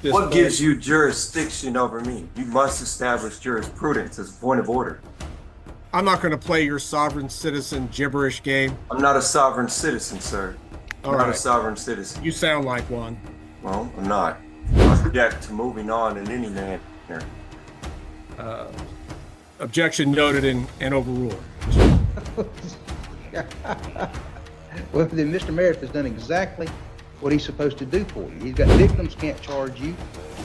this What point. gives you jurisdiction over me? You must establish jurisprudence as a point of order. I'm not going to play your sovereign citizen gibberish game. I'm not a sovereign citizen, sir. I'm not a sovereign citizen. You sound like one. Well, I'm not. I object to moving on in any manner. Objection noted and overruled. Well, then Mr. Meredith has done exactly what he's supposed to do for you. He's got victims, can't charge you.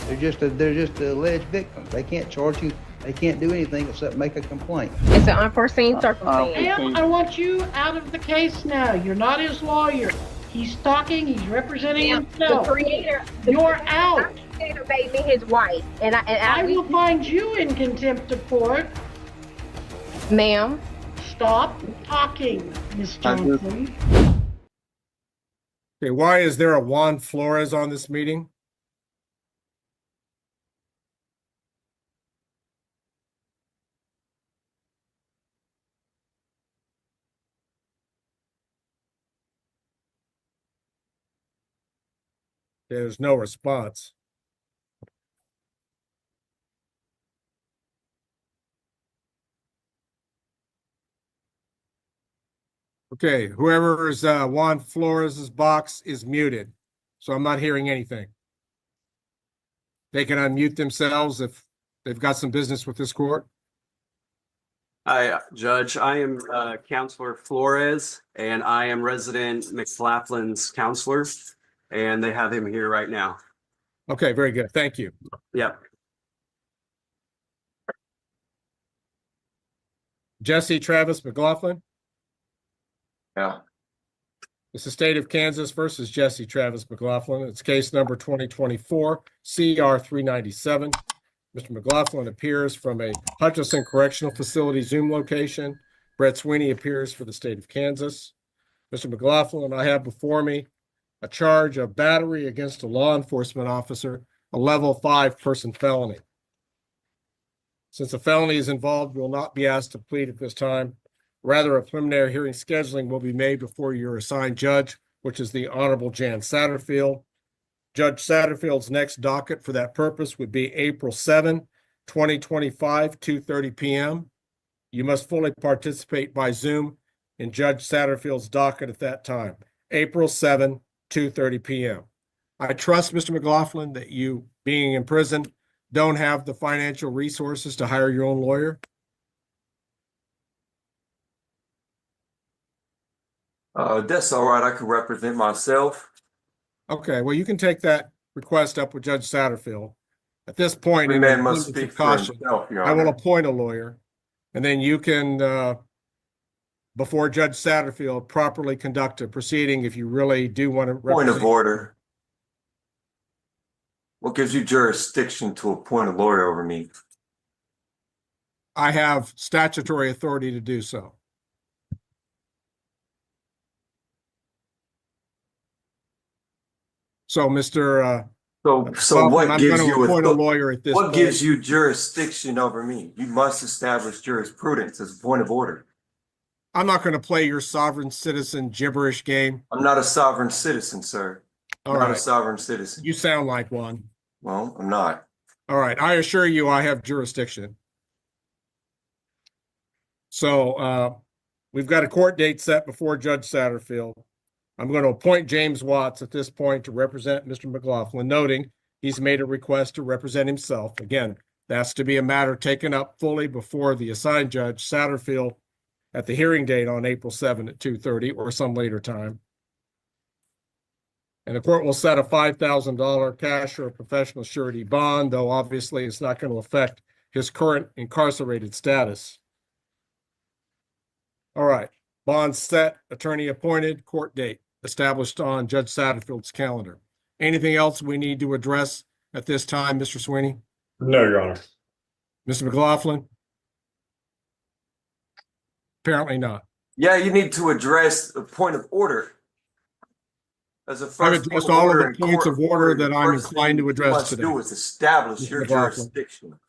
They're just alleged victims. They can't charge you. They can't do anything except make a complaint. It's an unforeseen circumstance. Ma'am, I want you out of the case now. You're not his lawyer. He's talking. He's representing himself. The creator. You're out. The creator made me his wife, and I will find you in contempt of court. Ma'am. Stop talking, Miss Johnson. Okay, why is there a Juan Flores on this meeting? There's no response. Okay, whoever is Juan Flores's box is muted, so I'm not hearing anything. They can unmute themselves if they've got some business with this court. Hi, Judge. I am Counselor Flores, and I am resident McLaughlin's counselor, and they have him here right now. Okay, very good. Thank you. Yep. Jesse Travis McLaughlin. Yeah. It's the state of Kansas versus Jesse Travis McLaughlin. It's case number 2024 CR 397. Mr. McLaughlin appears from a Hutchinson Correctional Facility Zoom location. Brett Sweeney appears for the state of Kansas. Mr. McLaughlin, I have before me a charge of battery against a law enforcement officer, a level 5 person felony. Since a felony is involved, we will not be asked to plead at this time. Rather, a preliminary hearing scheduling will be made before your assigned judge, which is the Honorable Jan Satterfield. Judge Satterfield's next docket for that purpose would be April 7, 2025, 2:30 p.m. You must fully participate by Zoom in Judge Satterfield's docket at that time, April 7, 2:30 p.m. I trust, Mr. McLaughlin, that you, being in prison, don't have the financial resources to hire your own lawyer. That's all right. I can represent myself. Okay, well, you can take that request up with Judge Satterfield. At this point, Every in man the must abundance of speak for caution, himself, Your I will Honor. appoint a lawyer, and then you can, before Judge Satterfield, properly conduct a proceeding if you really do want to Point of represent. order. What gives you jurisdiction to appoint a lawyer over me? I have statutory authority to do so. So, Mr. So Kaufman, what I'm gives going to you appoint a lawyer at this what point. gives you jurisdiction over me? You must establish jurisprudence as a point of order. I'm not going to play your sovereign citizen gibberish game. I'm not a sovereign citizen, sir. I'm All not a right. sovereign citizen. You sound like one. Well, I'm not. All right. I assure you I have jurisdiction. So we've got a court date set before Judge Satterfield. I'm going to appoint James Watts at this point to represent Mr. McLaughlin, noting he's made a request to represent himself. Again, that's to be a matter taken up fully before the assigned judge, Satterfield, at the hearing date on April 7 at 2:30 or some later time. And the court will set a $5,000 cash or professional surety bond, though obviously it's not going to affect his current incarcerated status. All right, bond set, attorney appointed, court date established on Judge Satterfield's calendar. Anything else we need to address at this time, Mr. Sweeney? No, Your Honor. Mr. McLaughlin? Apparently not. Yeah, you need to address the point of order. As a I've first addressed point all order of the in points court of order the that I'm first inclined thing to address you must today. do is establish Mr. your McLaughlin. jurisdiction.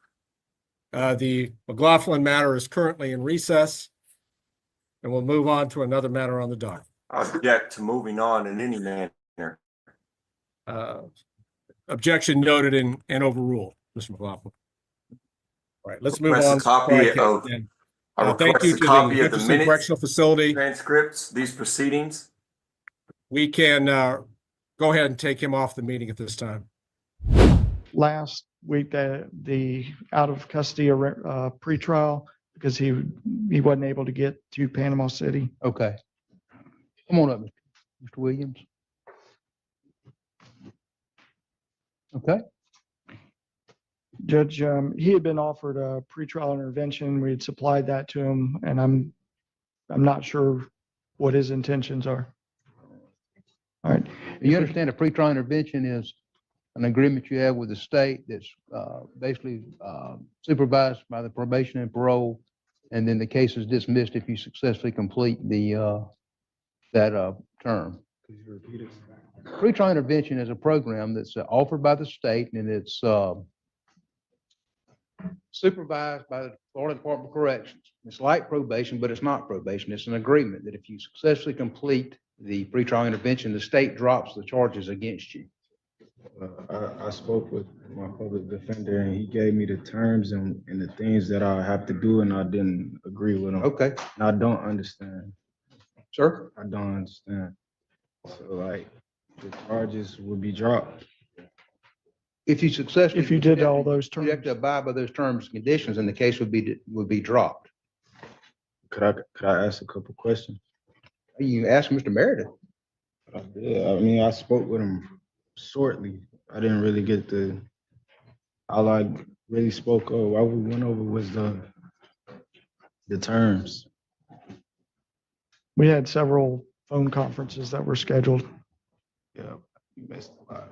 The McLaughlin matter is currently in recess, and we'll move on to another matter on the docket. I object to moving on in any manner. Objection noted and overruled, Mr. McLaughlin. All right, let's move Request a on. copy Okay, of- then. I Thank you request a to copy the of the Hutchinson minutes, Correctional Facility. transcripts, these proceedings. We can go ahead and take him off the meeting at this time. Last week, the out of custody pretrial, because he wasn't able to get to Panama City. Okay. Come on up, Mr. Williams. Okay. Judge, he had been offered a pretrial intervention. We had supplied that to him, and I'm not sure what his intentions are. All right. You understand a pretrial intervention is an agreement you have with the state that's basically supervised by the probation and parole, and then the case is dismissed if you successfully complete that term. Pretrial intervention is a program that's offered by the state, and it's supervised by the Florida Department of Corrections. It's like probation, but it's not probation. It's an agreement that if you successfully complete the pretrial intervention, the state drops the charges against you. I spoke with my public defender and he gave me the terms and the things that I have to do, and I didn't agree with him. Okay, And I don't understand. sir? I don't understand. So like, the charges would be dropped. If you successfully. If you did all those You have terms. to abide by those terms and conditions, and the case would be dropped. Could I ask a couple questions? You ask Mr. Meredith. Yeah, I mean, I spoke with him shortly. I didn't really get all I really spoke of, what we went over was the terms. We had several phone conferences that were scheduled. Yeah, we missed a lot.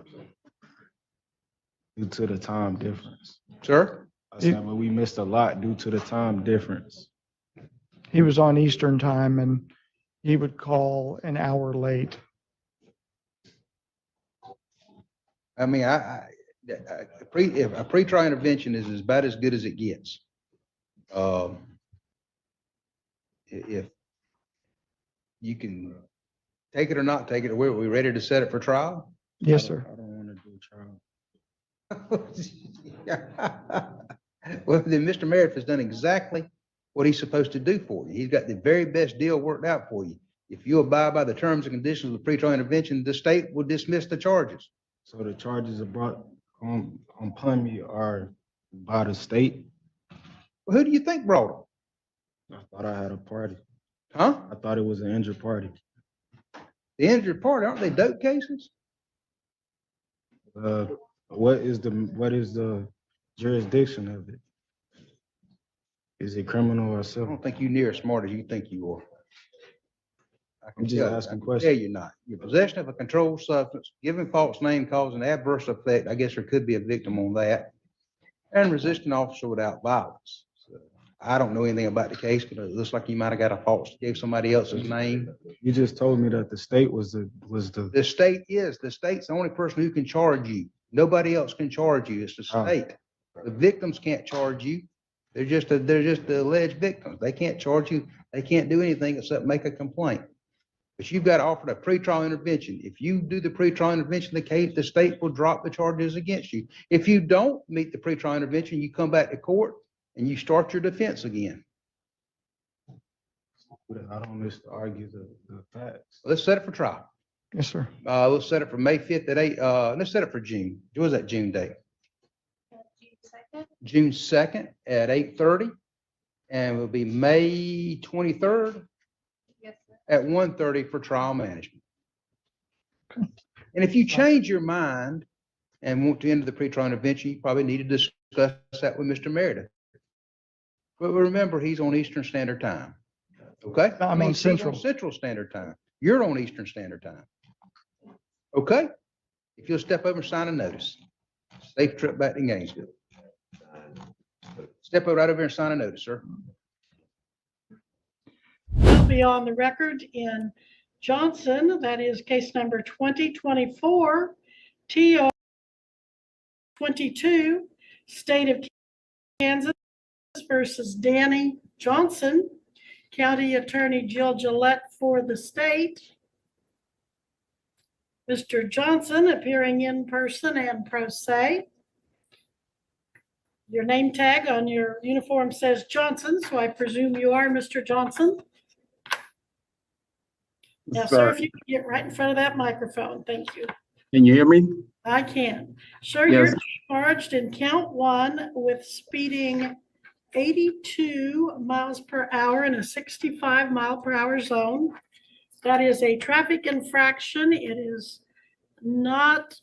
Due to the time difference. Sir? I said, but we missed a lot due to the time difference. He was on Eastern time and he would call an hour late. I mean, a pretrial intervention is about as good as it gets. If you can take it or not take it, are we ready to set it for trial? Yes, sir. I don't want to do trial. Well, then Mr. Meredith has done exactly what he's supposed to do for you. He's got the very best deal worked out for you. If you abide by the terms and conditions of the pretrial intervention, the state will dismiss the charges. So the charges are brought upon me are by the state. Well, who do you think brought them? I thought I had a party. Huh? I thought it was an injured party. The injured party, aren't they dope cases? What is the jurisdiction of it? Is it criminal or I civil? don't think you're near as smart as you think you are. I'm just asking questions. Yeah, you're not. Your possession of a controlled substance, giving false name, causing adverse effect, I guess there could be a victim on that, and resisting officer without violence. So, I don't know anything about the case, but it looks like you might have got a false, gave somebody else's name. You just told me that the state was the. The state's the only person who can charge you. Nobody else can charge you. It's the Oh. state. The victims can't charge you. They're just the alleged victims. They can't charge you. They can't do anything except make a complaint. But you've got offered a pretrial intervention. If you do the pretrial intervention, the state will drop the charges against you. If you don't meet the pretrial intervention, you come back to court and you start your defense again. I don't wish to argue the facts. Let's set it for trial. Yes, sir. Let's set it for May 5th at 8. Let's set it for June. What was that June date? June 2nd at 8:30. And will be May 23rd at 1:30 for trial management. Okay. And if you change your mind and want to enter the pretrial intervention, you probably need to discuss that with Mr. Meredith. But remember, he's on Eastern Standard Time. Okay? I'm on He's Central. Central Standard Time. You're on Eastern Standard Time. Okay? If you'll step over and sign a notice. Safe trip back to Gainesville. Step right over here and sign a notice, sir. That'll be on the record in Johnson. That is case number 2024 TR 22, State of Kansas versus Danny Johnson, County Attorney Jill Gillette for the state. Mr. Johnson appearing in person and pro se. Your name tag on your uniform says Johnson, so I presume you are Mr. Johnson. Now, sir, if you could get right in front of that microphone, thank you. Can you hear me? I can. Sir, Yes. you're charged in count 1 with speeding 82 miles per hour in a 65 mile per hour zone. That is a traffic infraction. It is not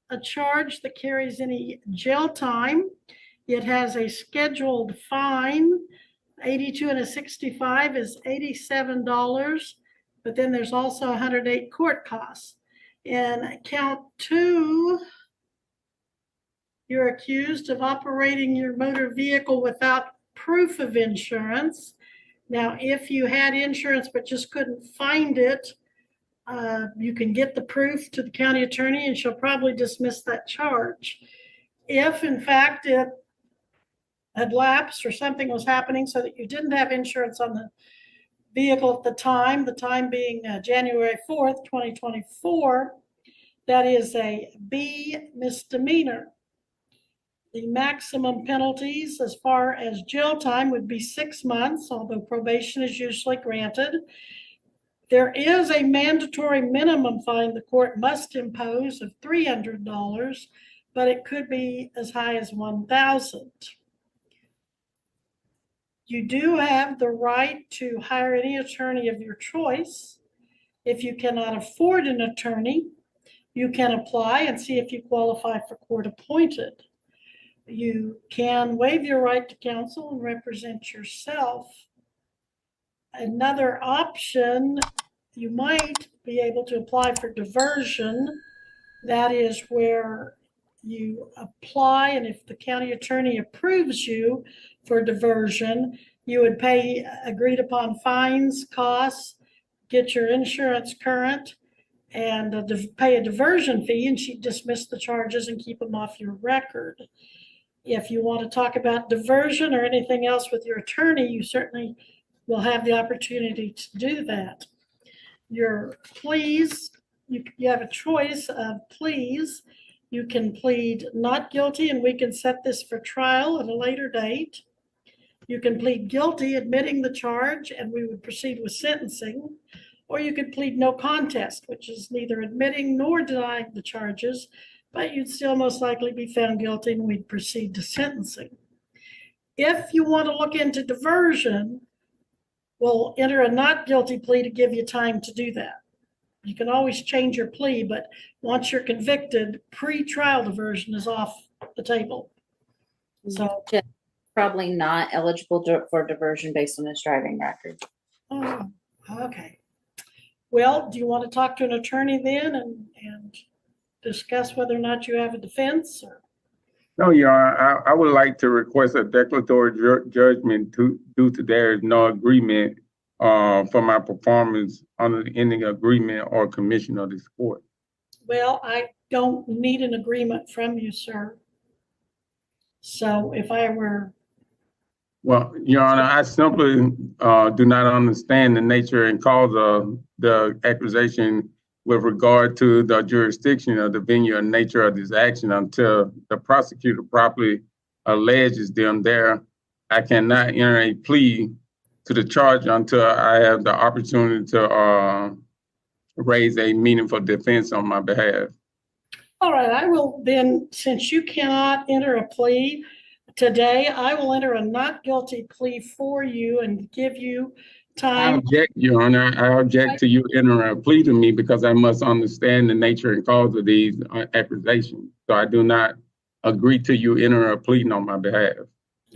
a charge that carries any jail time. It has a scheduled fine. 82 and a 65 is $87, but then there's also 108 court costs. In count 2, you're accused of operating your motor vehicle without proof of insurance. Now, if you had insurance but just couldn't find it, you can get the proof to the county attorney and she'll probably dismiss that charge. If in fact it had lapsed or something was happening so that you didn't have insurance on the vehicle at the time being January 4th, 2024, that is a B misdemeanor. The maximum penalties as far as jail time would be 6 months, although probation is usually granted. There is a mandatory minimum fine the court must impose of $300, but it could be as high as $1,000. You do have the right to hire any attorney of your choice. If you cannot afford an attorney, you can apply and see if you qualify for court appointed. You can waive your right to counsel and represent yourself. Another option, you might be able to apply for diversion. That is where you apply, and if the county attorney approves you for diversion, you would pay agreed upon fines, costs, get your insurance current, and pay a diversion fee, and she'd dismiss the charges and keep them off your record. If you want to talk about diversion or anything else with your attorney, you certainly will have the opportunity to do that. Your pleas, you have a choice of pleas. You can plead not guilty, and we can set this for trial at a later date. You can plead guilty, admitting the charge, and we would proceed with sentencing. Or you could plead no contest, which is neither admitting nor denying the charges, but you'd still most likely be found guilty and we'd proceed to sentencing. If you want to look into diversion, we'll enter a not guilty plea to give you time to do that. You can always change your plea, but once you're convicted, pre-trial diversion is off the table. So probably not eligible for diversion based on his driving record. oh, okay. Well, do you want to talk to an attorney then and discuss whether or not you have a defense? Or? No, Your Honor, I would like to request a declaratory judgment due to there is no agreement for my performance under any agreement or commission of this court. Well, I don't need an agreement from you, sir. So if I were... Well, Your Honor, I simply do not understand the nature and cause of the accusation with regard to the jurisdiction of the venue and nature of this action until the prosecutor properly alleges them there. I cannot enter a plea to the charge until I have the opportunity to raise a meaningful defense on my behalf. All right, I will then, since you cannot enter a plea today, I will enter a not guilty plea for you and give you time. I object, Your Honor. I object to you entering a plea to me because I must understand the nature and cause of these accusations. So I do not agree to you entering a plea on my behalf.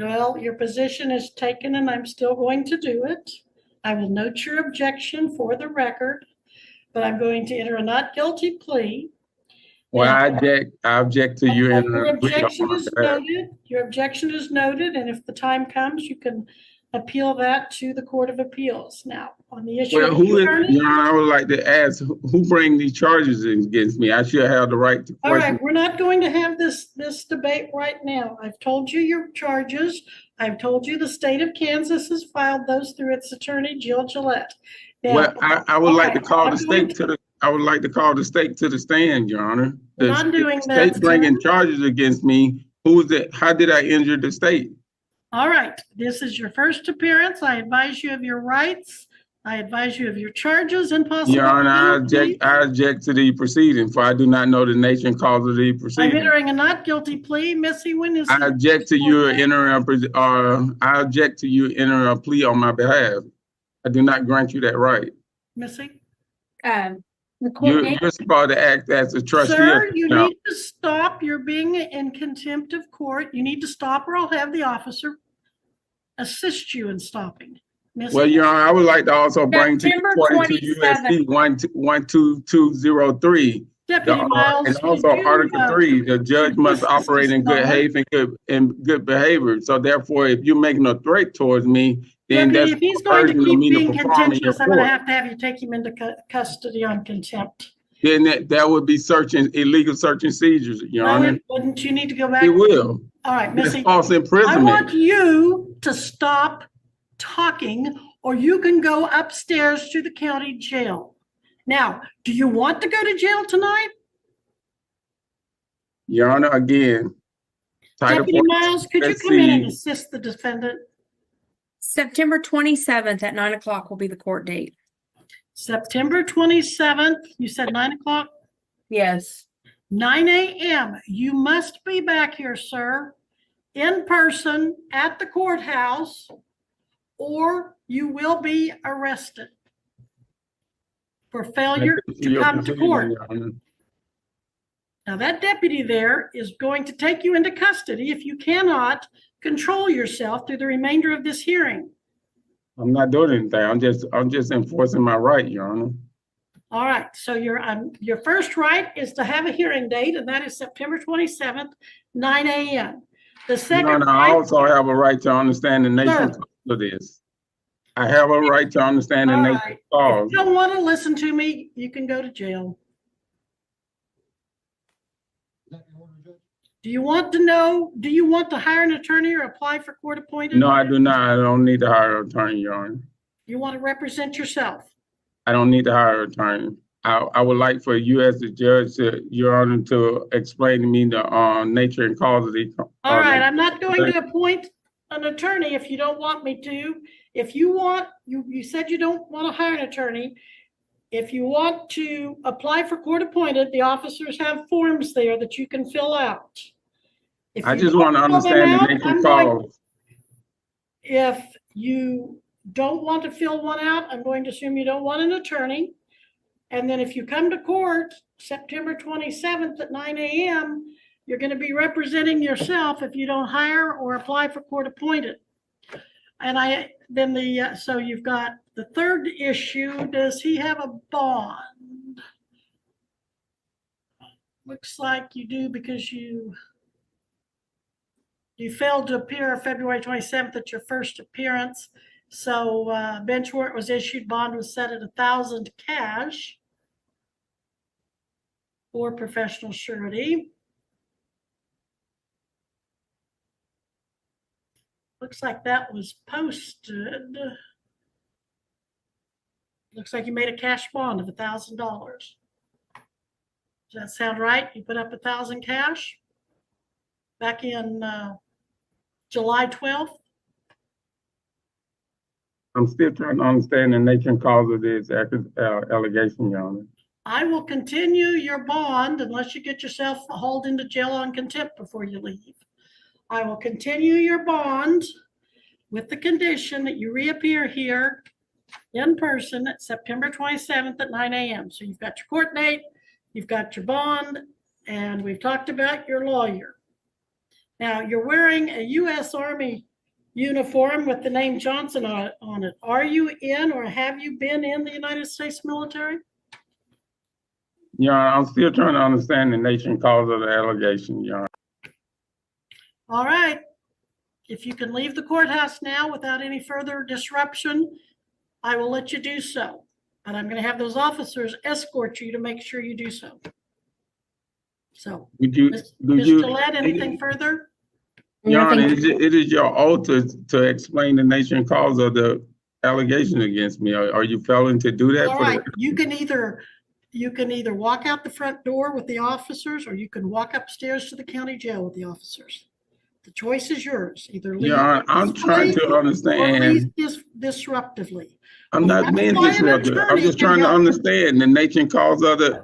Well, your position is taken and I'm still going to do it. I will note your objection for the record, but I'm going to enter a not guilty plea. Well, I object to you entering a plea on my behalf. Your objection is noted, and if the time comes, you can appeal that to the Court of Appeals. Now, on the issue Well, of attorney, Your Honor, I would like to ask, who bring these charges against me? I should have the right to all question. right, we're not going to have this debate right now. I've told you your charges. I've told you the state of Kansas has filed those through its attorney, Jill Gillette. Now, Well, I would like to call the state to the I would like to call the state to the stand, Your Honor. We're The not doing that, state bringing sir. charges against me. Who's it? How did I injure the state? All right, this is your first appearance. I advise you of your rights. I advise you of your charges and possible Your Honor, penalty. I object to the proceeding, for I do not know the nature and cause of the I'm proceeding. entering a not guilty plea. Missy, when is? I object to you entering I object to you entering a plea on my behalf. I do not grant you that right. Missy? The court date, You're supposed to act as a trustee. Sir, you No. need to stop. You're being in contempt of court. You need to stop or I'll have the officer assist you in stopping. Missy? Well, Your Honor, I would like to also bring to you September according to 27th. USC 12203. Deputy Miles. And could also you, Article 3, the judge must operate in good faith and good behavior. So therefore, if you're making a threat towards me, then Deputy, that's if he's going to urging keep me to being perform in your contentious, I'm gonna court. have you take him into custody on contempt. Then that would be illegal search and seizures, Your No, Honor. it wouldn't. You need to go back. It will. All right, It's Missy. false I imprisonment. want you to stop talking or you can go upstairs to the county jail. Now, do you want to go to jail tonight? Your Honor, again. Title Deputy 40 Miles, could you come in and USC assist the defendant? September 27th at 9 o'clock will be the court date. September 27th, you said 9 o'clock? Yes. 9 a.m. You must be back here, sir, in person at the courthouse, or you will be arrested for failure to Your come to proceeding, court. Your Honor. Now, that deputy there is going to take you into custody if you cannot control yourself through the remainder of this hearing. I'm not doing anything. I'm just enforcing my right, Your Honor. All right, so your first right is to have a hearing date, and that is September 27th, 9 a.m. The Your second Honor, I right, also have a right to understand the nature Sir. of this. I have a right to understand the All nature right. of if cause. you don't want to listen to me, you can go to jail. Do you want to hire an attorney or apply for court appointed? No, I do not. I don't need to hire an attorney, Your Honor. You want to represent yourself? I don't need to hire an attorney. I would like for you as the judge, Your Honor, to explain to me the nature and cause of the. All right, I'm not going to appoint an attorney if you don't want me to. If you want, you said you don't want to hire an attorney. If you want to apply for court appointed, the officers have forms there that you can fill out. If I you just don't want to fill them understand the out, nature I'm and going- cause. If you don't want to fill one out, I'm going to assume you don't want an attorney. And then if you come to court September 27th at 9 a.m., you're going to be representing yourself if you don't hire or apply for court appointed. And so you've got the third issue, does he have a bond? Looks like you do because you failed to appear February 27th at your first appearance. So bench warrant was issued, bond was set at 1,000 cash for professional surety. Looks like that was posted. Looks like you made a cash bond of $1,000. Does that sound right? You put up 1,000 cash back in July 12th? I'm still trying to understand the nature and cause of this allegation, Your Honor. I will continue your bond unless you get yourself hauled into jail on contempt before you leave. I will continue your bond with the condition that you reappear here in person at September 27th at 9 a.m. So you've got your court date, you've got your bond, and we've talked about your lawyer. Now, you're wearing a U.S. Army uniform with the name Johnson on it. Are you in or have you been in the United States military? Your Honor, I'm still trying to understand the nature and cause of the allegation, Your Honor. All right. If you can leave the courthouse now without any further disruption, I will let you do so. But I'm going to have those officers escort you to make sure you do so. So, Would you, Ms. do you? Gillette, anything further? Your Honor, it is your oath to explain the nature and cause of the allegation against me. Are you failing to do that? All right. You can either You can either walk out the front door with the officers, or you can walk upstairs to the county jail with the officers. The choice is yours. Either leave Your Honor, I'm trying peacefully to or understand. leave disruptively. I'm Well, not that's being why an disruptive. I'm attorney just can trying to help. understand the nature and cause of the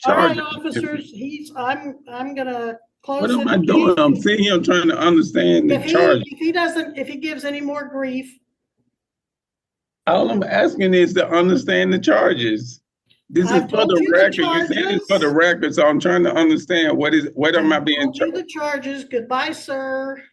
All right, charges. officers, I'm gonna close What it. am I doing? I'm sitting here trying to understand the If charge. if he gives any more grief, All I'm asking is to understand the charges. This is I've for told the you the record. You said it's for the charges. record, so I'm trying to understand what am I being Told you charged? the charges. Goodbye, sir.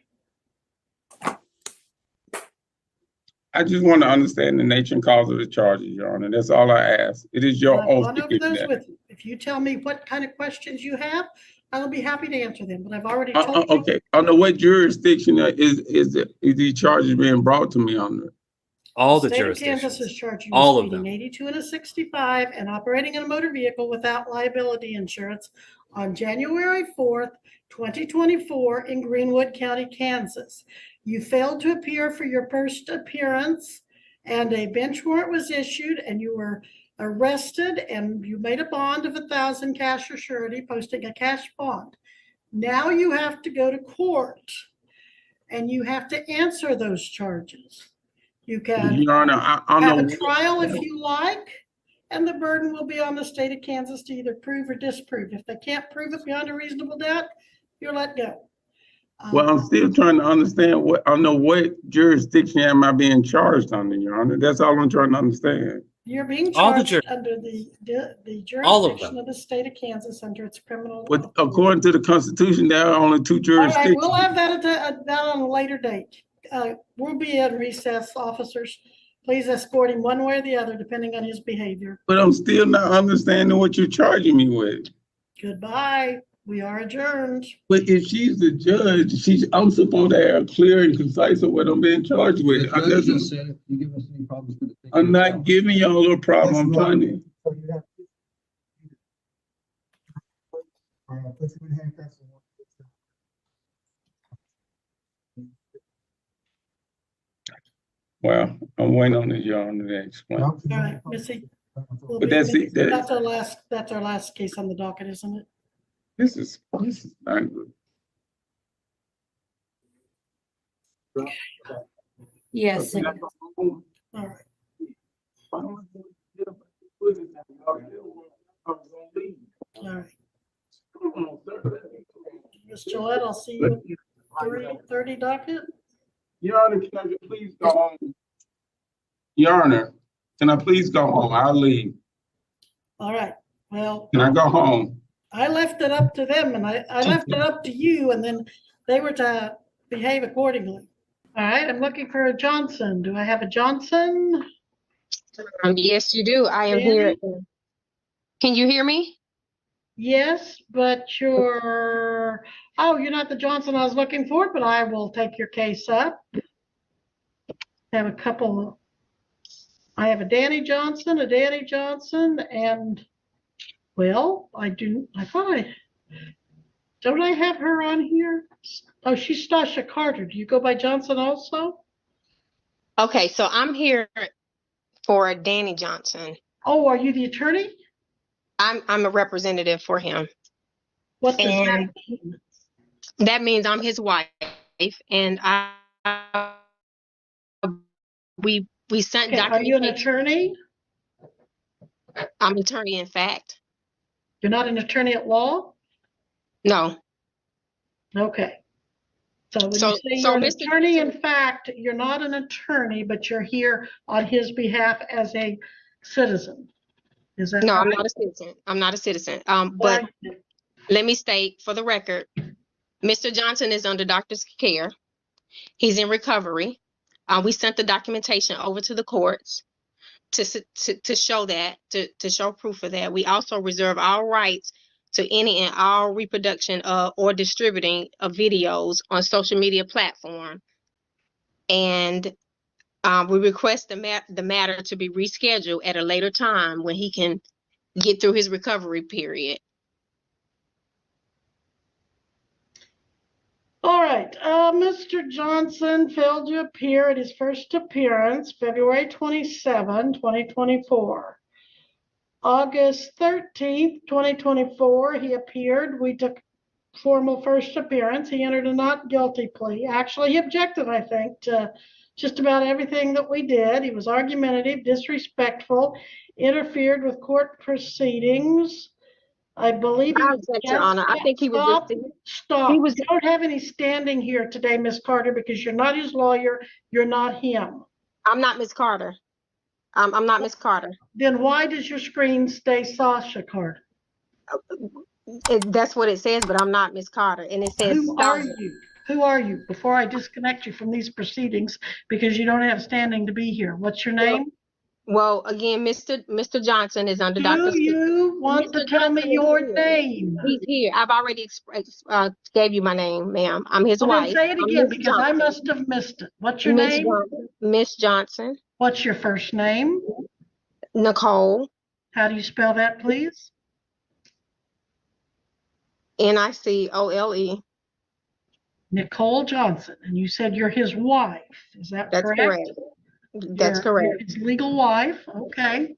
I just want to understand the nature and cause of the charges, Your Honor. That's all I ask. It is your I've oath gone to over do those that. with you. If you tell me what kind of questions you have, I'll be happy to answer them, but I've already told you. Okay, under what jurisdiction is these charges being brought to me under? All the State of Kansas jurisdictions. has charged you All with of speeding them. 82 and a 65 and operating in a motor vehicle without liability insurance on January 4th, 2024 in Greenwood County, Kansas. You failed to appear for your first appearance, and a bench warrant was issued, and you were arrested, and you made a bond of $1,000 cash or surety, posting a cash bond. Now you have to go to court, and you have to answer those charges. You can Your Honor, I have know. a trial if you like, and the burden will be on the state of Kansas to either prove or disprove. If they can't prove it beyond a reasonable doubt, you're let go. Well, I'm still trying to understand what jurisdiction am I being charged under, Your Honor? That's all I'm trying to understand. You're being All the charged under the All of jurisdiction them. of the state of Kansas under its criminal But law. according to the Constitution, there are only two All right, jurisdictions. we'll have that on a later date. We'll be at recess, officers. Please escort him one way or the other, depending on his behavior. But I'm still not understanding what you're charging me with. Goodbye. We are adjourned. But if she's the judge, I'm supposed to have clear and concise of what I'm being charged with. I'm not giving y'all a problem. I'm trying to. Well, I'm waiting on the Your Honor to explain. All right, Missy. But that's it. That's our last case on the docket, isn't it? This is not good. Yes. All right. All right. Ms. Gillette, I'll see you at 3:30 docket. Your Honor, can I please go home? Your Honor, can I please go home? I'll leave. All right, well, Can I go home? I left it up to them, and I left it up to you, and then they were to behave accordingly. All right, I'm looking for a Johnson. Do I have a Johnson? Yes, you do. I am here. Can you hear me? Yes, but you're not the Johnson I was looking for, but I will take your case up. I have a couple. I have a Danny Johnson, and well, don't I have her on here? Oh, she's Stasha Carter. Do you go by Johnson also? Okay, so I'm here for Danny Johnson. Oh, are you the attorney? I'm a representative for him. What does that And mean? that means I'm his wife, and we sent Okay, are you an documentation. attorney? I'm an attorney, in fact. You're not an attorney at law? No. Okay. So when you say So you're an Mr. attorney, in fact, you're not an attorney, but you're here on his behalf as a citizen. Is that No, I'm right? not a citizen. I'm not a citizen. But let me state for the record, Mr. Johnson is under doctor's care. He's in recovery. We sent the documentation over to the courts to show that, to show proof of that. We also reserve our rights to any and all reproduction or distributing of videos on social media platform. And we request the matter to be rescheduled at a later time when he can get through his recovery period. All right, Mr. Johnson failed to appear at his first appearance, February 27, 2024. August 13th, 2024, he appeared. We took formal first appearance. He entered a not guilty plea. Actually, he objected, I think, to just about everything that we did. He was argumentative, disrespectful, interfered with court proceedings. I believe he I was object, Your Honor. I think he was Stop, just, stop. he was, You don't have any standing here today, Miss Carter, because you're not his lawyer. You're not him. I'm not Miss Carter. I'm not Miss Carter. Then why does your screen say Sasha Carter? That's what it says, but I'm not Miss Carter. And it says, Who are you? Who are you? Before I disconnect you from these proceedings, because you don't have standing to be here. What's your name? well, again, Mr. Johnson is under Dr. Do you want to tell me your name? He's here. I've already gave you my name, ma'am. I'm his Well, then wife. say it I'm again, Miss because I Johnson. must have missed it. What's your Miss name? Johnson. Miss Johnson. What's your first name? Nicole. How do you spell that, please? Nicole. Nicole Johnson. And you said you're his wife. Is that That's correct. That's correct. You're his legal wife. Okay.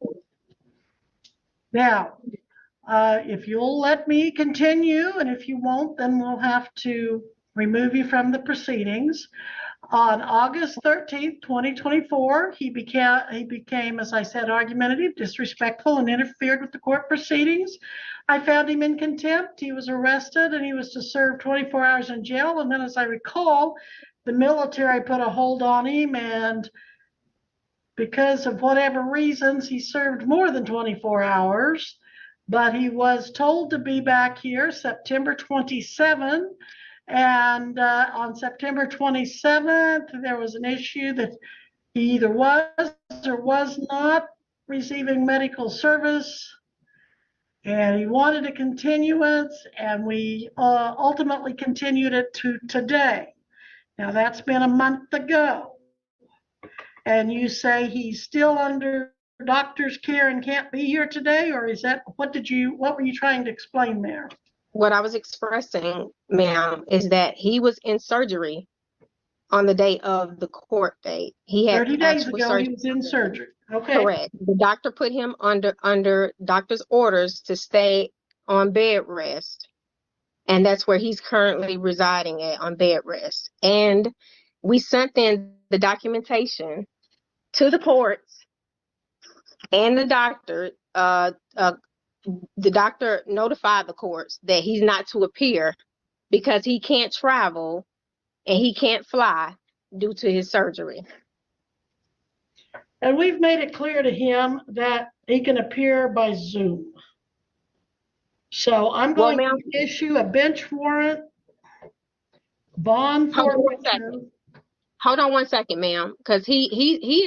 Now, if you'll let me continue, and if you won't, then we'll have to remove you from the proceedings. On August 13th, 2024, he became, as I said, argumentative, disrespectful, and interfered with the court proceedings. I found him in contempt. He was arrested and he was to serve 24 hours in jail. And then, as I recall, the military put a hold on him, and because of whatever reasons, he served more than 24 hours. But he was told to be back here September 27th. And on September 27th, there was an issue that he either was or was not receiving medical service, and he wanted a continuance, and we ultimately continued it to today. Now, that's been a month ago, and you say he's still under doctor's care and can't be here today, or is that, what were you trying to explain there? What I was expressing, ma'am, is that he was in surgery on the day of the court date. He had 30 days actual ago, surgery. he was in surgery. Okay. Correct. The doctor put him under doctor's orders to stay on bed rest. And that's where he's currently residing at, on bed rest. And we sent in the documentation to the courts and the doctor. The doctor notified the courts that he's not to appear because he can't travel and he can't fly due to his surgery. And we've made it clear to him that he can appear by Zoom. So I'm going to issue a bench warrant, bond forfeiture. Hold on one second, ma'am, because he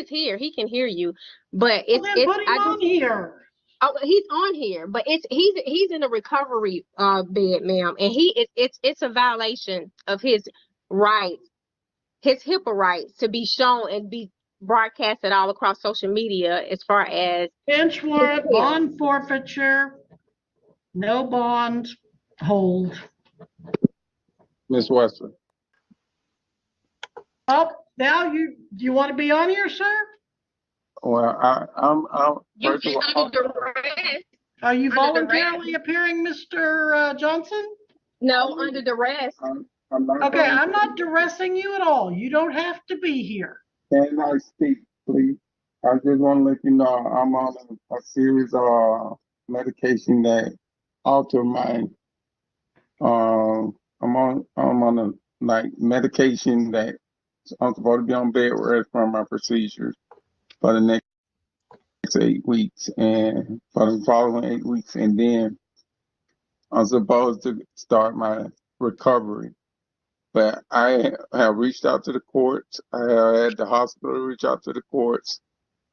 is here. He can hear you, but Well, then put him on here. Oh, he's on here, but he's in a recovery bed, ma'am, and it's a violation of his rights, his HIPAA rights, to be shown and be broadcasted all across social media as far as bench warrant, bond forfeiture, no bond, hold. Ms. Wesley. Oh, now do you want to be on here, sir? Well, I'm first of all, are you voluntarily appearing, Mr. Johnson? No, under duress. I'm not okay, I'm not duressing you at all. You don't have to be here. Can I speak, please? I just want to let you know I'm on a series of medication that alter my I'm on a medication that I'm supposed to be on bed rest from my procedures for the next 8 weeks, and for the following 8 weeks, and then I'm supposed to start my recovery. But I have reached out to the courts. I have had the hospital reach out to the courts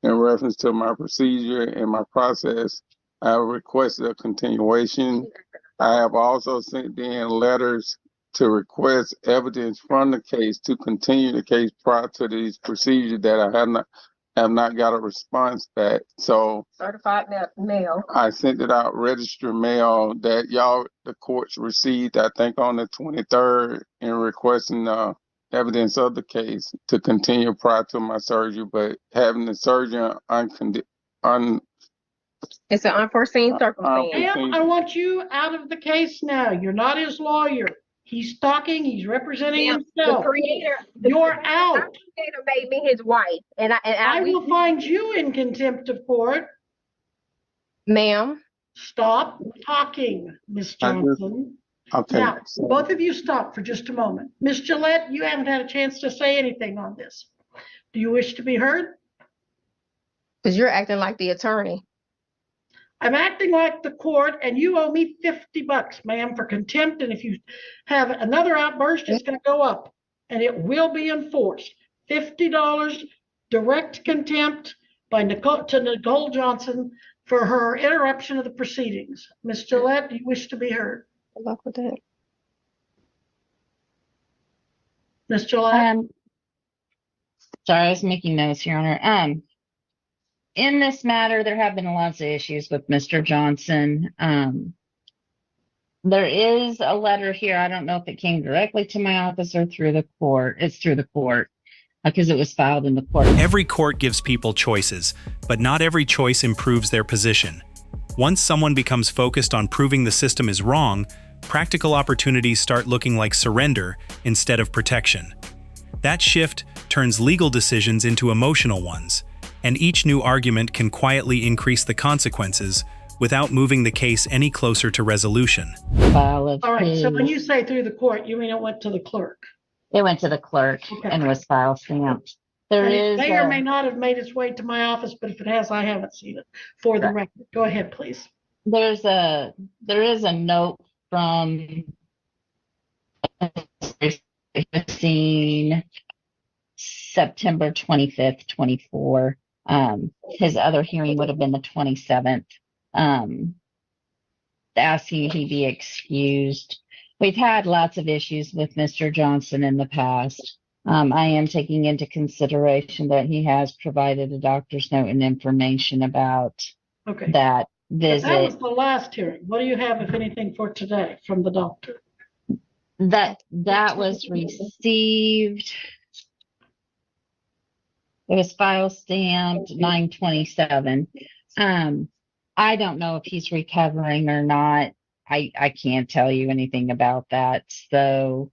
in reference to my procedure and my process. I have requested a continuation. I have also sent in letters to request evidence from the case to continue the case prior to these procedures that I have not got a response back. So certified mail. I sent it out registered mail that the courts received, I think, on the 23rd, in requesting evidence of the case to continue prior to my surgery. But having the surgeon It's an unforeseen circumstance. Ma'am, I want you out of the case now. You're not his lawyer. He's talking, he's representing Ma'am, the himself. creator. You're The out. creator made me his wife, and I will find you in contempt of court. Ma'am. Stop talking, Miss Johnson. Okay. Now, both of you stop for just a moment. Miss Gillette, you haven't had a chance to say anything on this. Do you wish to be heard? Because you're acting like the attorney. I'm acting like the court, and you owe me $50, ma'am, for contempt. And if you have another outburst, it's going to go up, and it will be enforced. $50 direct contempt by Nicole Johnson for her interruption of the proceedings. Ms. Gillette, do you wish to be heard? Good luck with that. Ms. Gillette? Sorry, I was making notes, Your Honor. In this matter, there have been lots of issues with Mr. Johnson. There is a letter here. I don't know if it came directly to my office or through the court. It's through the court because it was filed in the court. Every court gives people choices, but not every choice improves their position. Once someone becomes focused on proving the system is wrong, practical opportunities start looking like surrender instead of protection. That shift turns legal decisions into emotional ones, and each new argument can quietly increase the consequences without moving the case any closer to resolution. All right, so when you say through the court, you mean it went to the clerk? It went to the clerk and was file stamped. There It is may or may not have made its way to my office, but if it has, I haven't seen it. For the record, go ahead, please. there is a note from September 25th, 24. His other hearing would have been the 27th. Asking he be excused. We've had lots of issues with Mr. Johnson in the past. I am taking into consideration that he has provided a doctor's note and information about that visit. That was the last hearing. What do you have, if anything, for today from the doctor? That was received. It was file stamped 9/27. I don't know if he's recovering or not. I can't tell you anything about that. So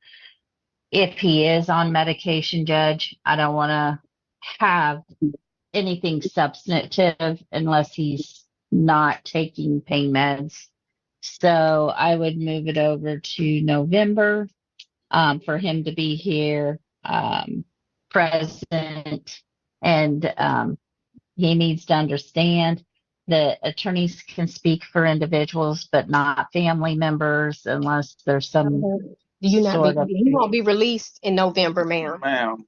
if he is on medication, Judge, I don't want to have anything substantive unless he's not taking pain meds. So I would move it over to November for him to be here, present, and he needs to understand that attorneys can speak for individuals, but not family members unless there's some You won't be released in November, ma'am. Ma'am.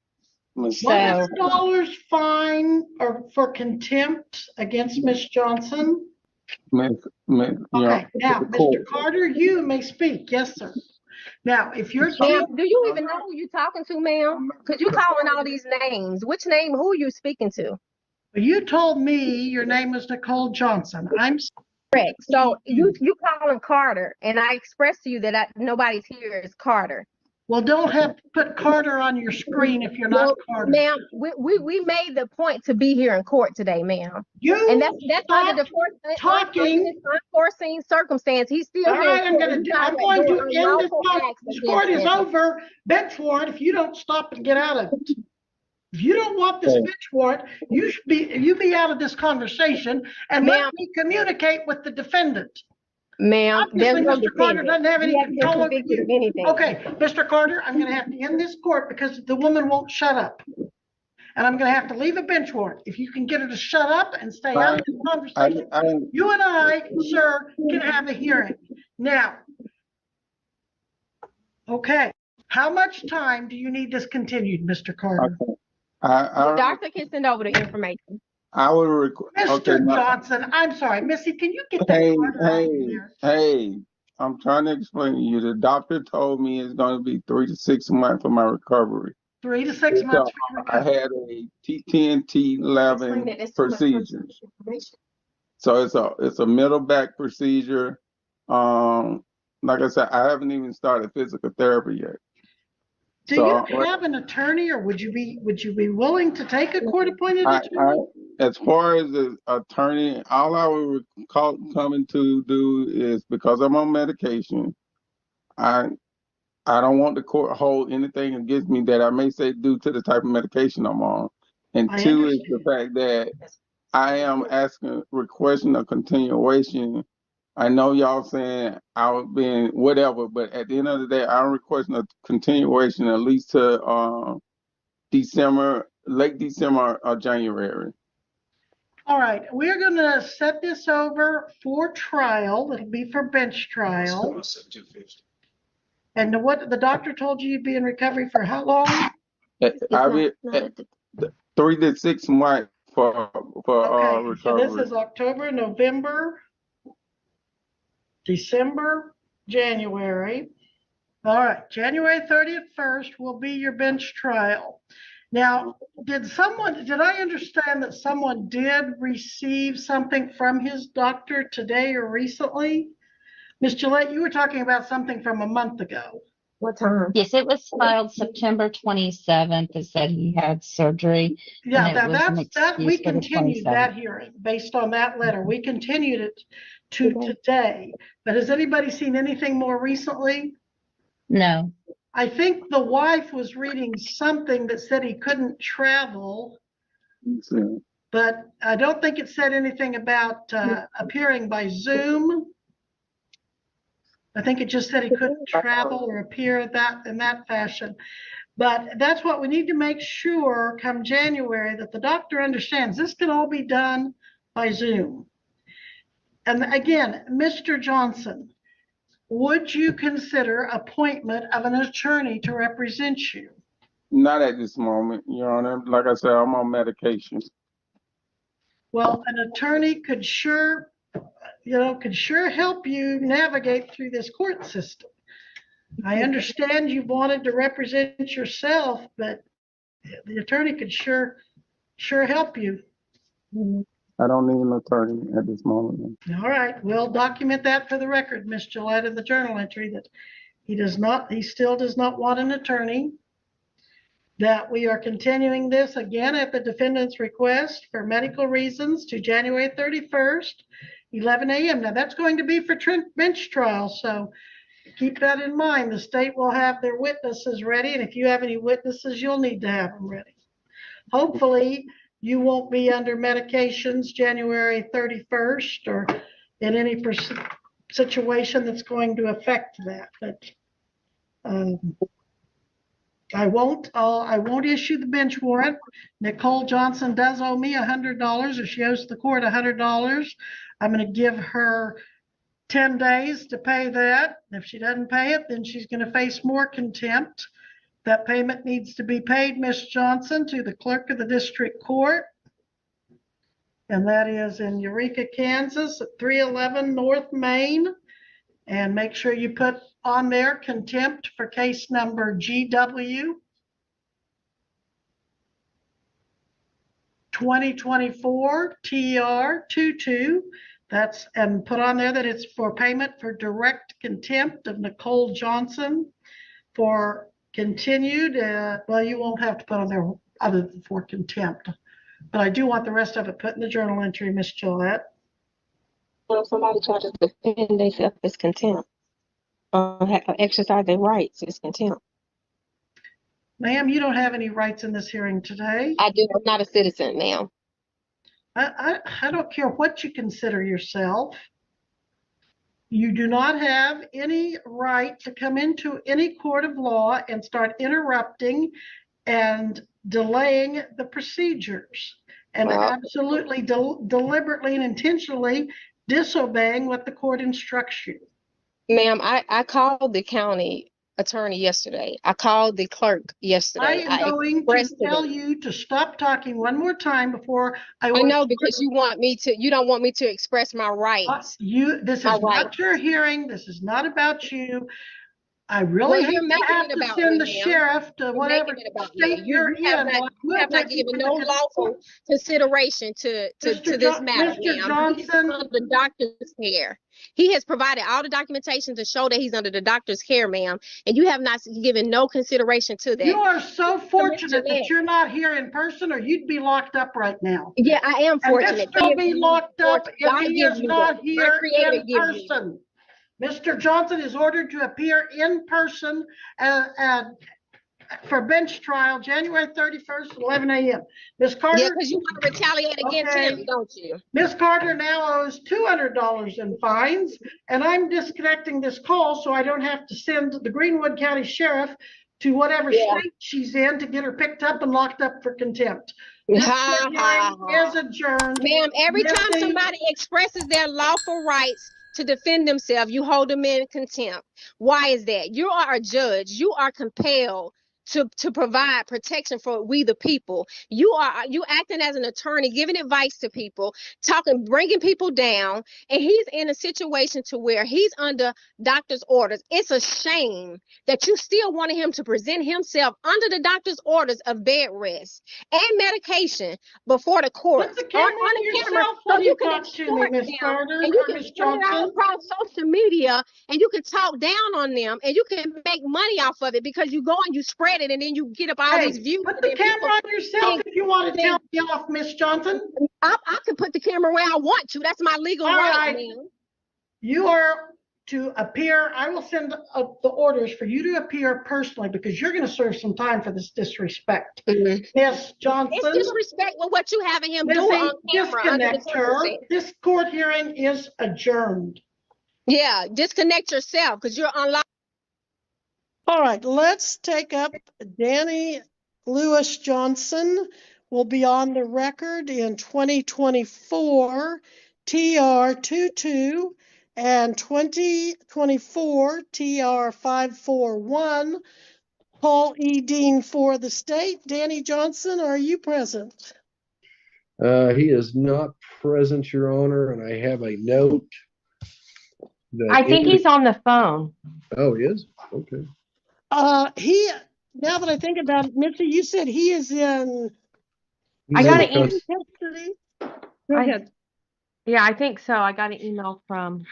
$100 fine or for contempt against Ms. Johnson. Okay, now, Mr. Carter, you may speak. Yes, sir. Now, if you're ma'am, do you even know who you're talking to, ma'am? Because you're calling all these names. Which name? Who are you speaking to? You told me your name was Nicole Johnson. I'm correct. So you calling Carter, and I expressed to you that nobody's here is Carter. Well, don't have to put Carter on your screen if you're not Carter. Ma'am, we made the point to be here in court today, ma'am. And that's under the unforeseen circumstance. He's still all here. Right, I'm going to end this talk. This court is over. Bench warrant if you don't stop and get out of it. If you don't want this bench warrant, you be out of this conversation and let me communicate with the defendant. Ma'am, Mr. Carter doesn't have any control over you. Okay, Mr. Carter, I'm going to have to end this court because the woman won't shut up. And I'm going to have to leave a bench warrant. If you can get her to shut up and stay out of the conversation, you and I, sir, can have a hearing. Now, okay, how much time do you need this continued, Mr. Carter? The doctor can send over the information. I would request. Mr. Johnson, I'm sorry, Missy, can you get that? Hey, I'm trying to explain to you. The doctor told me it's going to be 3 to 6 months for my recovery. 3 to 6 months. I had a T10, T11 procedures. So it's a middle back procedure. Like I said, I haven't even started physical therapy yet. Do you have an attorney, or would you be willing to take a court-appointed attorney? As far as the attorney, all I would coming to do is, because I'm on medication, I don't want the court hold anything against me that I may say due to the type of medication I'm on. And I two is the understand. fact that I am requesting a continuation. I know y'all saying I've been whatever, but at the end of the day, I'm requesting a continuation at least to December, late December or January. All right, we're gonna set this over for trial. It'll be for bench trial. And what the doctor told you you'd be in recovery for how long? I'll be 3 to 6 months for Okay, so recovery. this is October, November, December, January. All right, January 31st will be your bench trial. Now, did I understand that someone did receive something from his doctor today or recently? Ms. Gillette, you were talking about something from a month ago. What time? Yes, it was filed September 27th. It said he had surgery. Yeah, and it was an we excuse for the continued 27th. that hearing based on that letter. We continued it to today. But has anybody seen anything more recently? No. I think the wife was reading something that said he couldn't travel, but I don't think it said anything about appearing by Zoom. I think it just said he couldn't travel or appear in that fashion. But that's what we need to make sure come January, that the doctor understands this can all be done by Zoom. And again, Mr. Johnson, would you consider appointment of an attorney to represent you? Not at this moment, Your Honor. Like I said, I'm on medication. Well, an attorney could sure help you navigate through this court system. I understand you wanted to represent yourself, but the attorney could sure help you. I don't need an attorney at this moment. All right, we'll document that for the record, Ms. Gillette, in the journal entry, that he still does not want an attorney, that we are continuing this again at the defendant's request for medical reasons to January 31st, 11 a.m. Now that's going to be for bench trial, so keep that in mind. The state will have their witnesses ready, and if you have any witnesses, you'll need to have them ready. Hopefully, you won't be under medications January 31st or in any situation that's going to affect that. But I won't issue the bench warrant. Nicole Johnson does owe me $100, or she owes the court $100. I'm going to give her 10 days to pay that. If she doesn't pay it, then she's going to face more contempt. That payment needs to be paid, Ms. Johnson, to the clerk of the district court. And that is in Eureka, Kansas at 311 North Main. And make sure you put on there contempt for case number GW 2024 TR22. And put on there that it's for payment for direct contempt of Nicole Johnson for continued, well, you won't have to put on there other than for contempt, but I do want the rest of it put in the journal entry, Ms. Gillette. Well, if somebody tries to defend themselves, it's contempt. Exercise their rights, it's contempt. Ma'am, you don't have any rights in this hearing today. I do. I'm not a citizen, ma'am. I don't care what you consider yourself. You do not have any right to come into any court of law and start interrupting and delaying the procedures and absolutely deliberately and intentionally disobeying what the court instructs you. Ma'am, I called the county attorney yesterday. I called the clerk yesterday. I am going to tell you to stop talking one more time before I know, because you don't want me to express my rights. This is not your hearing. This is not about you. I really Well, hate you're to making have it to about send the me, ma'am. sheriff to You're whatever making it about state me. you're You have in. not, Well, I you will have not take you given to no the lawful consideration to this matter, Mr. ma'am. He's Johnson. under doctor's care. He has provided all the documentation to show that he's under the doctor's care, ma'am, and you have not given no consideration to that. You are so fortunate that Jeanette. you're not here in person, or you'd be locked up right now. Yeah, I am And fortunate. Mr. will be locked up if God he gives is me not that. My here creator in gives me that. person. Mr. Johnson is ordered to appear in person for bench trial, January 31st, 11 a.m. Ms. Carter? Yeah, because you want to retaliate against him, don't you? Ms. Carter now owes $200 in fines, and I'm disconnecting this call so I don't have to send the Greenwood County Sheriff to whatever state she's in to get her picked up and locked up for contempt. This hearing is adjourned. Ma'am, every time Missy- somebody expresses their lawful rights to defend themselves, you hold them in contempt. Why is that? You are a judge. You are compelled to provide protection for we the people. You acting as an attorney, giving advice to people, bringing people down, and he's in a situation to where he's under doctor's orders. It's a shame that you still wanted him to present himself under the doctor's orders of bed rest and medication before the court. Put the camera on yourself when you talk to me, Ms. Carter, and you or can Ms. put it out Johnson. across social media, and you can talk down on them, and you can make money off of it because you go and you spread it, and then you get up all these views. Put the camera on yourself if you want to tell me off, Miss Johnson. I can put the camera where I want to. That's my legal right, ma'am. You are to appear. I will send the orders for you to appear personally because you're going to serve some time for this disrespect. Miss Johnson. It's disrespect with what you having him do Missy, on camera. disconnect her. This court hearing is adjourned. Yeah, disconnect yourself because you're on. All right, let's take up Danny Lewis Johnson. Will be on the record in 2024 TR22 and 2024 TR541. Paul E. Dean for the state. Danny Johnson, are you present? He is not present, Your Honor, and I have a note. I think he's on the phone. Oh, he is? Okay. Now that I think about it, Missy, you said he is in. I got an email. Custody. Go ahead. Yeah, I think so. I got an email from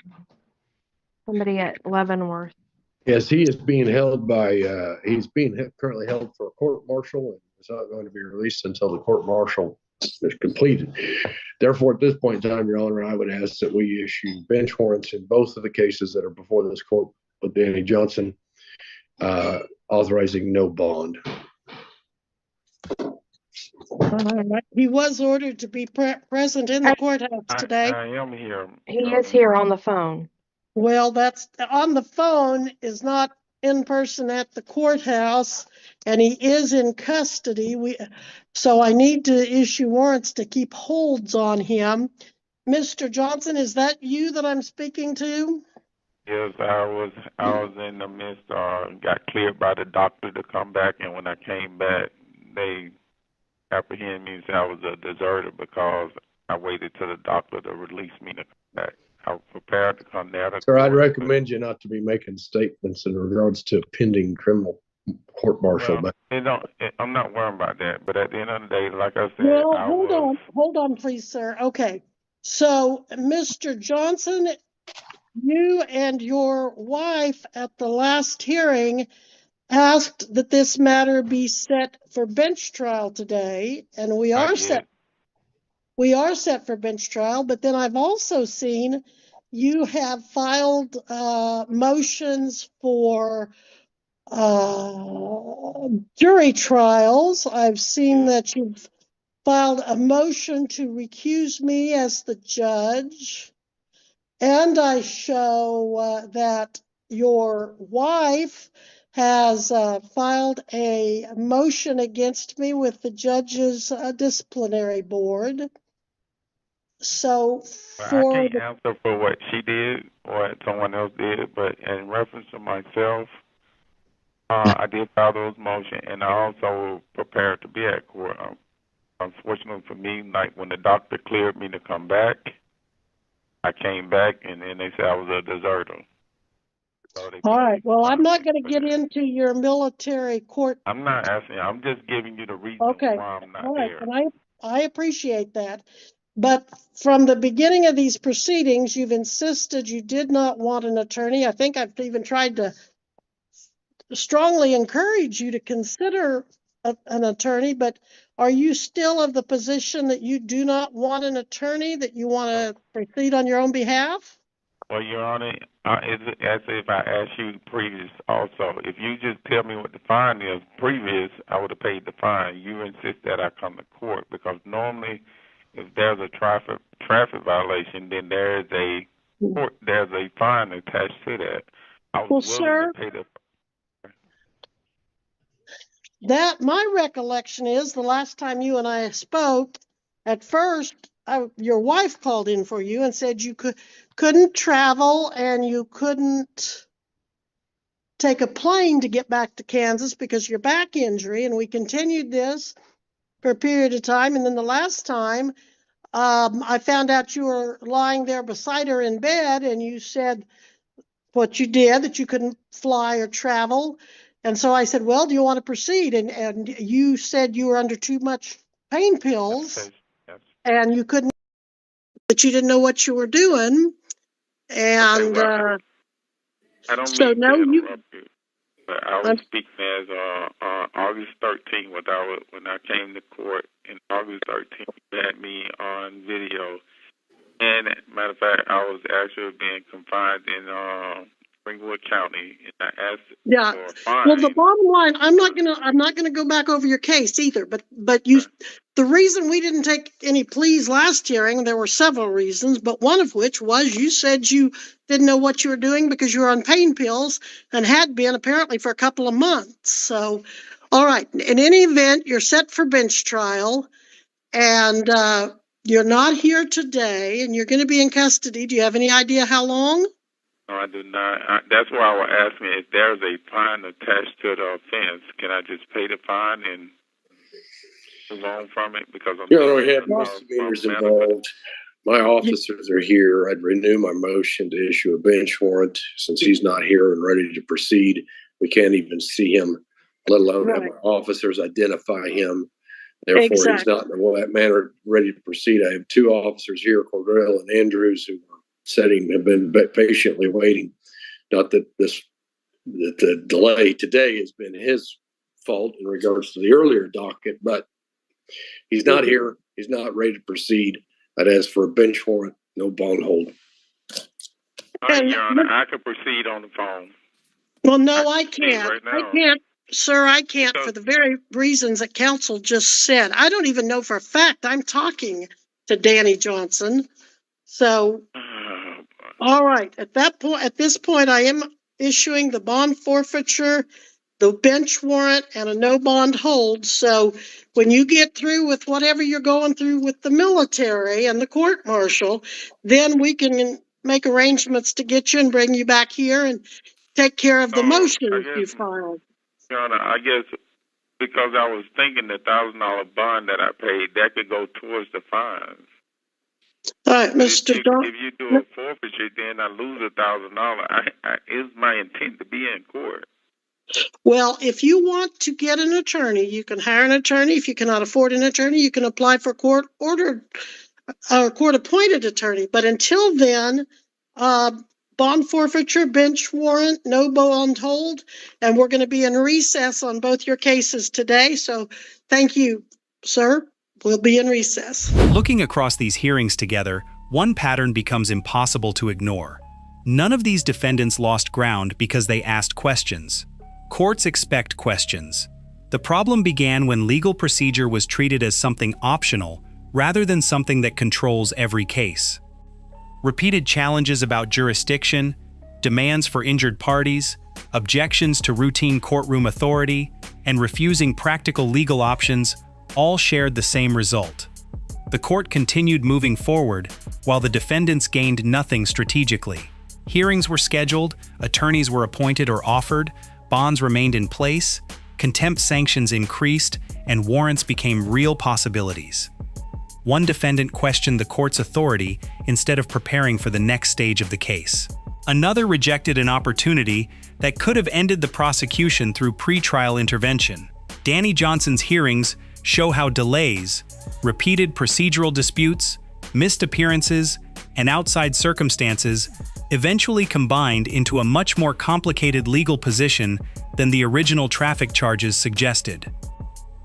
somebody at Leavenworth. Yes, he is being held by, he's being currently held for a court martial and is not going to be released until the court martial is completed. Therefore, at this point in time, Your Honor, I would ask that we issue bench warrants in both of the cases that are before this court with Danny Johnson, authorizing no bond. He was ordered to be present in the courthouse today. I am here. He is here on the phone. Well, that's on the phone is not in person at the courthouse, and he is in custody. So I need to issue warrants to keep holds on him. Mr. Johnson, is that you that I'm speaking to? Yes, I was in the midst, got cleared by the doctor to come back, and when I came back, they apprehended me and said I was a deserter because I waited till the doctor to release me to come back. I was prepared to come there. Sir, I'd recommend you not to be making statements in regards to a pending criminal court martial. Well, I'm not worried about that, but at the end of the day, like I said, Well, hold on, please, sir. Okay, so Mr. Johnson, you and your wife at the last hearing asked that this matter be set for bench trial today, and we are set for bench trial. But then I've also seen you have filed motions for jury trials. I've seen that you've filed a motion to recuse me as the judge. And I show that your wife has filed a motion against me with the judge's disciplinary board. So I can't answer for what she did or what someone else did, but in reference to myself, I did file those motions, and I also prepared to be at court. Unfortunately for me, like when the doctor cleared me to come back, I came back, and then they said I was a deserter. so they All can right, well, I'm not gonna for get that. into your military court. I'm not asking you. I'm just giving you the reason Okay, why I'm not all right, there. and I appreciate that. But from the beginning of these proceedings, you've insisted you did not want an attorney. I think I've even tried to strongly encourage you to consider an attorney, but are you still of the position that you do not want an attorney, that you want to proceed on your own behalf? Well, Your Honor, it's as if I asked you previous also. If you just tell me what the fine is previous, I would have paid the fine. You insist that I come to court because normally if there's a traffic violation, then there's a fine attached to that. I was Well, willing sir, to pay the that my recollection is the last time you and I spoke, at first, your wife called in for you and said you couldn't travel and you couldn't take a plane to get back to Kansas because of your back injury. And we continued this for a period of time. And then the last time, I found out you were lying there beside her in bed and you said what you did, that you couldn't fly or travel. And so I said, well, do you want to proceed? And you said you were under too much pain pills and you couldn't, that you didn't know what you were doing. And I don't so mean no, to you. interrupt you, but I was speaking as August 13th when I came to court in August 13th. You had me on video, and matter of fact, I was actually being confined in Springwood County, and I asked for a fine. Well, the bottom line, I'm not gonna go back over your case either, but you, the reason we didn't take any pleas last hearing, there were several reasons, but one of which was you said you didn't know what you were doing because you were on pain pills and had been apparently for a couple of months. So, all right, in any event, you're set for bench trial and you're not here today and you're gonna be in custody. Do you have any idea how long? No, I do not. That's why I was asking if there's a fine attached to the offense. Can I just pay the fine and move on from it? Because I'm we had misdemeanors involved. My officers are here. I'd renew my motion to issue a bench warrant since he's not here and ready to proceed. We can't even see him, let alone have my officers identify him. Therefore, he's not in the manner ready to proceed. I have two officers here, Cordell and Andrews, who have been patiently waiting. Not that the delay today has been his fault in regards to the earlier docket, but he's not here. He's not ready to proceed. I'd ask for a bench warrant, no bond hold. All right, Your Honor, I can proceed on the phone. Well, no, I can't. Right now. I can't, sir, I can't for the very reasons that counsel just said. I don't even know for a fact I'm talking to Danny Johnson. So, all right, at this point, I am issuing the bond forfeiture, the bench warrant, and a no bond hold. So when you get through with whatever you're going through with the military and the court martial, then we can make arrangements to get you and bring you back here and take care of the motions you filed. Your Honor, I guess because I was thinking the $1,000 bond that I paid, that could go towards the fines. All right, Mr. If you do a forfeiture, then I lose $1,000. It's my intent to be in court. Well, if you want to get an attorney, you can hire an attorney. If you cannot afford an attorney, you can apply for court-ordered or court-appointed attorney. But until then, bond forfeiture, bench warrant, no bond hold, and we're going to be in recess on both your cases today. So thank you, sir. We'll be in recess. Looking across these hearings together, one pattern becomes impossible to ignore. None of these defendants lost ground because they asked questions. Courts expect questions. The problem began when legal procedure was treated as something optional rather than something that controls every case. Repeated challenges about jurisdiction, demands for injured parties, objections to routine courtroom authority, and refusing practical legal options all shared the same result. The court continued moving forward, while the defendants gained nothing strategically. Hearings were scheduled, attorneys were appointed or offered, bonds remained in place, contempt sanctions increased, and warrants became real possibilities. One defendant questioned the court's authority instead of preparing for the next stage of the case. Another rejected an opportunity that could have ended the prosecution through pretrial intervention. Danny Johnson's hearings show how delays, repeated procedural disputes, missed appearances, and outside circumstances eventually combined into a much more complicated legal position than the original traffic charges suggested.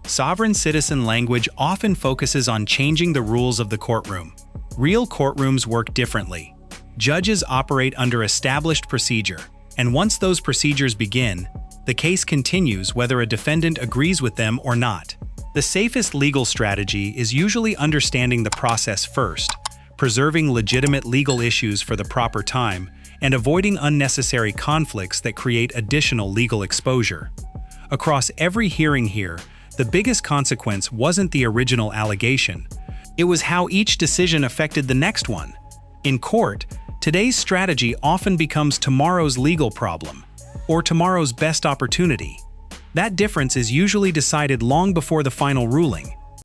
Sovereign citizen language often focuses on changing the rules of the courtroom. Real courtrooms work differently. Judges operate under established procedure, and once those procedures begin, the case continues whether a defendant agrees with them or not. The safest legal strategy is usually understanding the process first, preserving legitimate legal issues for the proper time, and avoiding unnecessary conflicts that create additional legal exposure. Across every hearing here, the biggest consequence wasn't the original allegation. It was how each decision affected the next one. In court, today's strategy often becomes tomorrow's legal problem, or tomorrow's best opportunity. That difference is usually decided long before the final ruling.